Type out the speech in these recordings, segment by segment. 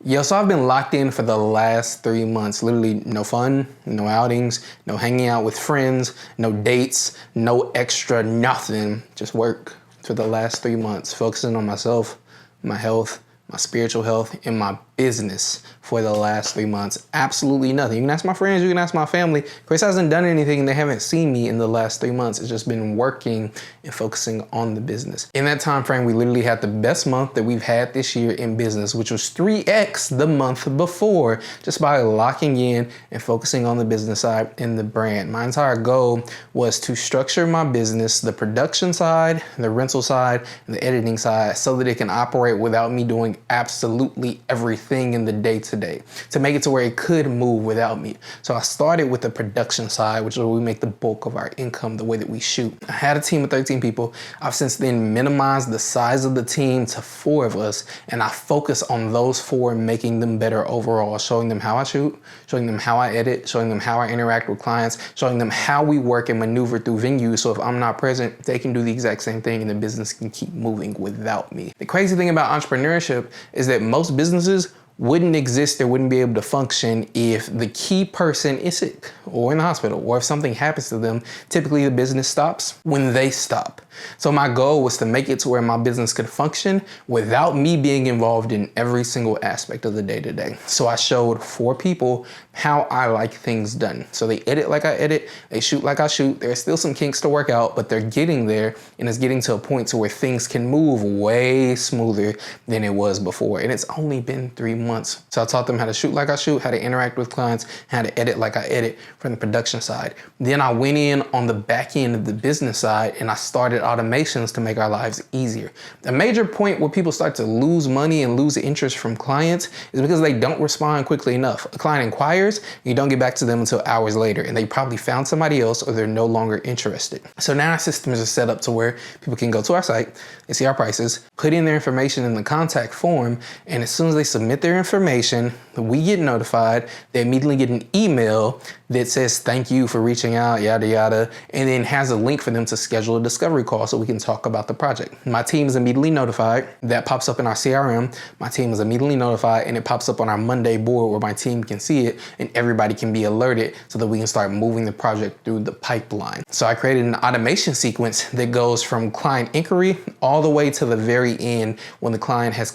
Yo, so I've been locked in for the last 3 months. Literally no fun, no outings, no hanging out with friends, no dates, no extra nothing. Just work for the last 3 months, focusing on myself, my health, my spiritual health, and my business for the last 3 months. Absolutely nothing. You can ask my friends, you can ask my family. Chris hasn't done anything and they haven't seen me in the last 3 months. It's just been working and focusing on the business. In that time frame, we literally had the best month that we've had this year in business, which was 3x the month before, just by locking in and focusing on the business side and the brand. My entire goal was to structure my business, the production side, the rental side, and the editing side, so that it can operate without me doing absolutely everything in the day-to-day, to make it to where it could move without me. So I started with the production side, which is where we make the bulk of our income, the way that we shoot. I had a team of 13 people. I've since then minimized the size of the team to 4 of us, and I focus on those 4, making them better overall, showing them how I shoot, showing them how I edit, showing them how I interact with clients, showing them how we work and maneuver through venues. So if I'm not present, they can do the exact same thing and the business can keep moving without me. The crazy thing about entrepreneurship is that most businesses wouldn't exist or wouldn't be able to function if the key person is sick or in the hospital, or if something happens to them. Typically the business stops when they stop. So my goal was to make it to where my business could function without me being involved in every single aspect of the day-to-day. So I showed 4 people how I like things done. So they edit like I edit, they shoot like I shoot. There's still some kinks to work out, but they're getting there, and it's getting to a point to where things can move way smoother than it was before. And it's only been 3 months. So I taught them how to shoot like I shoot, how to interact with clients, how to edit like I edit from the production side. Then I went in on the back end of the business side and I started automations to make our lives easier. A major point where people start to lose money and lose interest from clients is because they don't respond quickly enough. A client inquires, you don't get back to them until hours later, and they probably found somebody else or they're no longer interested. So now our systems are set up to where people can go to our site, they see our prices, put in their information in the contact form, and as soon as they submit their information, we get notified. They immediately get an email that says thank you for reaching out, yada yada, and then has a link for them to schedule a discovery call so we can talk about the project. My team is immediately notified. That pops up in our CRM. My team is immediately notified, and it pops up on our Monday board where my team can see it and everybody can be alerted so that we can start moving the project through the pipeline. So I created an automation sequence that goes from client inquiry all the way to the very end when the client has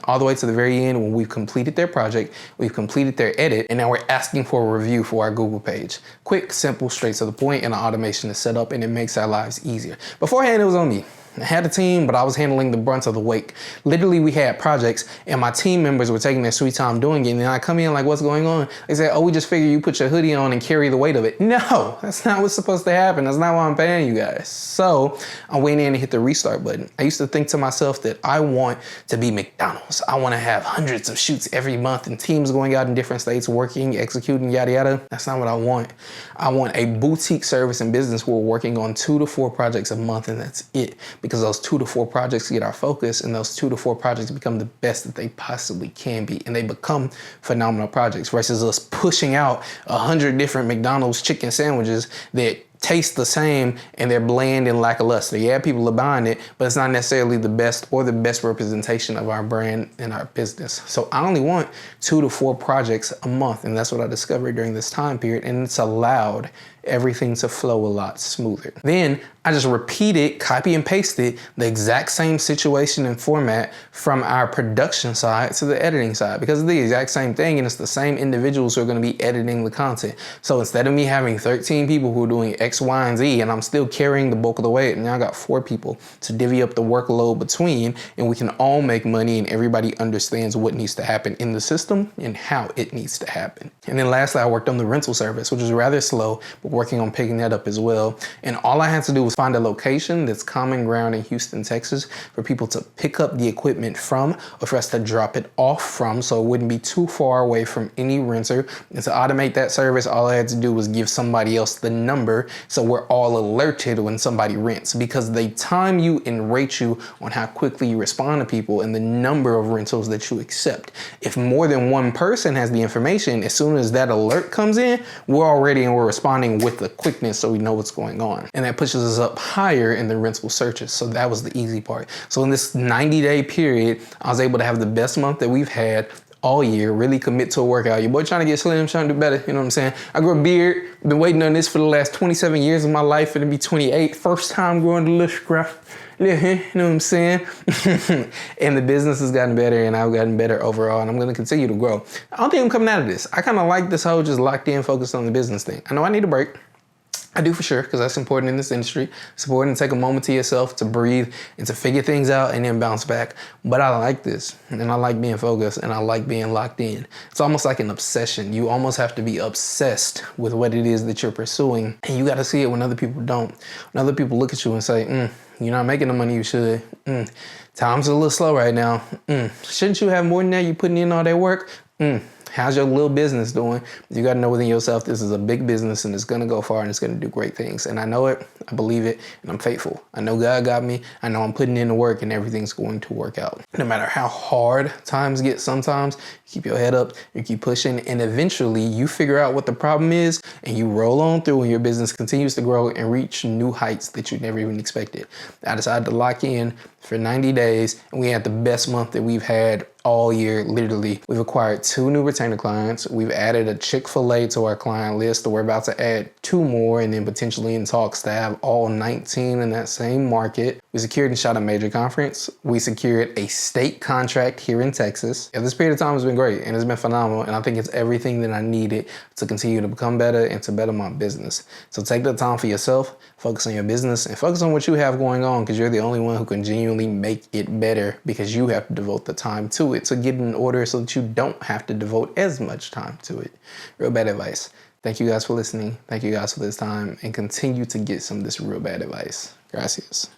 all the way to the very end when we've completed their project, we've completed their edit, and now we're asking for a review for our Google page. Quick, simple, straight to the point, and the automation is set up and it makes our lives easier. Beforehand, it was on me. I had a team, but I was handling the brunt of the weight. Literally, we had projects and my team members were taking their sweet time doing it. And then I come in like, what's going on? They said, oh, we just figured you put your hoodie on and carry the weight of it. No, that's not what's supposed to happen. That's not why I'm paying you guys. So I went in and hit the restart button. I used to think to myself that I want to be McDonald's. I want to have hundreds of shoots every month and teams going out in different states, working, executing, yada, yada. That's not what I want. I want a boutique service and business where we're working on 2 to 4 projects a month, and that's it. Because those 2 to 4 projects get our focus, and those 2 to 4 projects become the best that they possibly can be, and they become phenomenal projects versus us pushing out 100 different McDonald's chicken sandwiches that taste the same and they're bland and lackluster. Yeah, people are buying it, but it's not necessarily the best or the best representation of our brand and our business. So I only want 2 to 4 projects a month, and that's what I discovered during this time period, and it's allowed everything to flow a lot smoother. Then I just repeated, copy and pasted the exact same situation and format from our production side to the editing side, because it's the exact same thing and it's the same individuals who are going to be editing the content. So instead of me having 13 people who are doing X, Y, and Z, and I'm still carrying the bulk of the weight, and now I got 4 people to divvy up the workload between, and we can all make money and everybody understands what needs to happen in the system and how it needs to happen. And then lastly, I worked on the rental service, which was rather slow, but working on picking that up as well. And all I had to do was find a location that's common ground in Houston, Texas, for people to pick up the equipment from, or for us to drop it off from, so it wouldn't be too far away from any renter. And to automate that service, all I had to do was give somebody else the number so we're all alerted when somebody rents, because they time you and rate you on how quickly you respond to people and the number of rentals that you accept. If more than one person has the information, as soon as that alert comes in, we're all ready and we're responding with the quickness so we know what's going on. And that pushes us up higher in the rental searches. So that was the easy part. So in this 90-day period, I was able to have the best month that we've had, all year, really commit to a workout. Your boy trying to get slim, trying to do better, you know what I'm saying? I grew a beard, been waiting on this for the last 27 years of my life, it'll be 28. First time growing the little scruff. You know what I'm saying? And the business has gotten better and I've gotten better overall and I'm gonna continue to grow. I don't think I'm coming out of this. I kind of like this whole just locked in, focused on the business thing. I know I need a break. I do for sure, because that's important in this industry. It's important to take a moment to yourself, to breathe, and to figure things out and then bounce back. But I like this, and I like being focused, and I like being locked in. It's almost like an obsession. You almost have to be obsessed with what it is that you're pursuing, and you gotta see it when other people don't. When other people look at you and say, you're not making the money you should. Time's a little slow right now. Shouldn't you have more than that? You putting in all that work? How's your little business doing? You got to know within yourself, this is a big business and it's going to go far and it's going to do great things. And I know it, I believe it, and I'm faithful. I know God got me. I know I'm putting in the work and everything's going to work out. No matter how hard times get sometimes, keep your head up, you keep pushing, and eventually you figure out what the problem is and you roll on through and your business continues to grow and reach new heights that you never even expected. I decided to lock in for 90 days and we had the best month that we've had all year, literally. We've acquired 2 new retainer clients. We've added a Chick-fil-A to our client list. We're about to add 2 more and then potentially in talks to have all 19 in that same market. We secured and shot a major conference. We secured a state contract here in Texas. Yeah, this period of time has been great and it's been phenomenal. And I think it's everything that I needed to continue to become better and to better my business. So take the time for yourself, focus on your business and focus on what you have going on because you're the only one who can genuinely make it better because you have to devote the time to it to get it in order so that you don't have to devote as much time to it. Real bad advice. Thank you guys for listening. Thank you guys for this time and continue to get some of this real bad advice. Gracias.